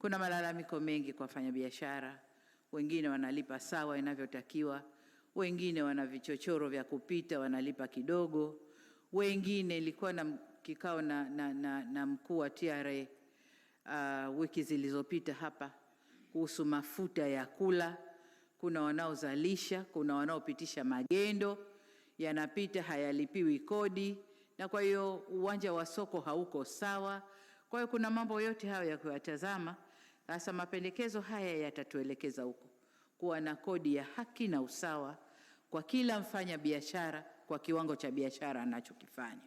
Kuna malalamiko mengi kwa wafanyabiashara, wengine wanalipa sawa inavyotakiwa, wengine wana vichochoro vya kupita wanalipa kidogo, wengine ilikuwa na kikao na mkuu wa TRA wiki zilizopita hapa kuhusu mafuta ya kula. Kuna wanaozalisha, kuna wanaopitisha magendo, yanapita hayalipiwi kodi, na kwa hiyo uwanja wa soko hauko sawa. Kwa hiyo kuna mambo yote hayo ya kuyatazama. Sasa mapendekezo haya yatatuelekeza huko, kuwa na kodi ya haki na usawa kwa kila mfanya biashara kwa kiwango cha biashara anachokifanya,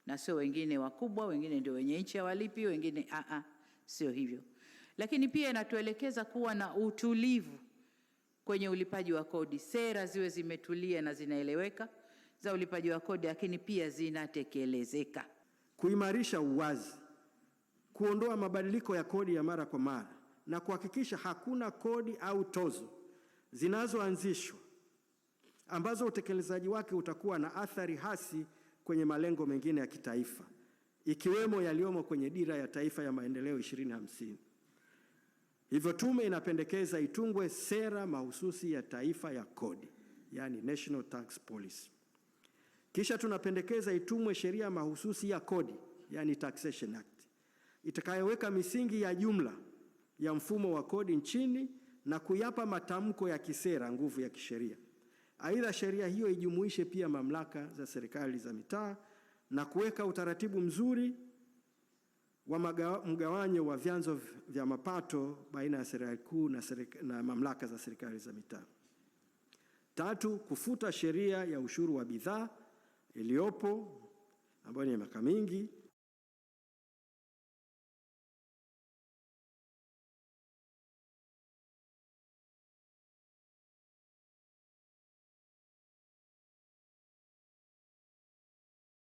na sio wengine wakubwa, wengine ndio wenye nchi hawalipi, wengine sio hivyo. Lakini pia inatuelekeza kuwa na utulivu kwenye ulipaji wa kodi, sera ziwe zimetulia na zinaeleweka za ulipaji wa kodi, lakini pia zinatekelezeka. Kuimarisha uwazi, kuondoa mabadiliko ya kodi ya mara kwa mara na kuhakikisha hakuna kodi au tozo zinazoanzishwa ambazo utekelezaji wake utakuwa na athari hasi kwenye malengo mengine ya kitaifa, ikiwemo yaliyomo kwenye Dira ya Taifa ya Maendeleo 2050. Hivyo tume inapendekeza itungwe sera mahususi ya taifa ya kodi, yani National Tax Policy. Kisha tunapendekeza itumwe sheria mahususi ya kodi, yani Taxation Act, itakayoweka misingi ya jumla ya mfumo wa kodi nchini na kuyapa matamko ya kisera nguvu ya kisheria. Aidha, sheria hiyo ijumuishe pia mamlaka za serikali za mitaa na kuweka utaratibu mzuri wa mgawanyo wa vyanzo vya mapato baina ya serikali kuu na mamlaka za serikali za mitaa. Tatu, kufuta sheria ya ushuru wa bidhaa iliyopo ambayo ni miaka mingi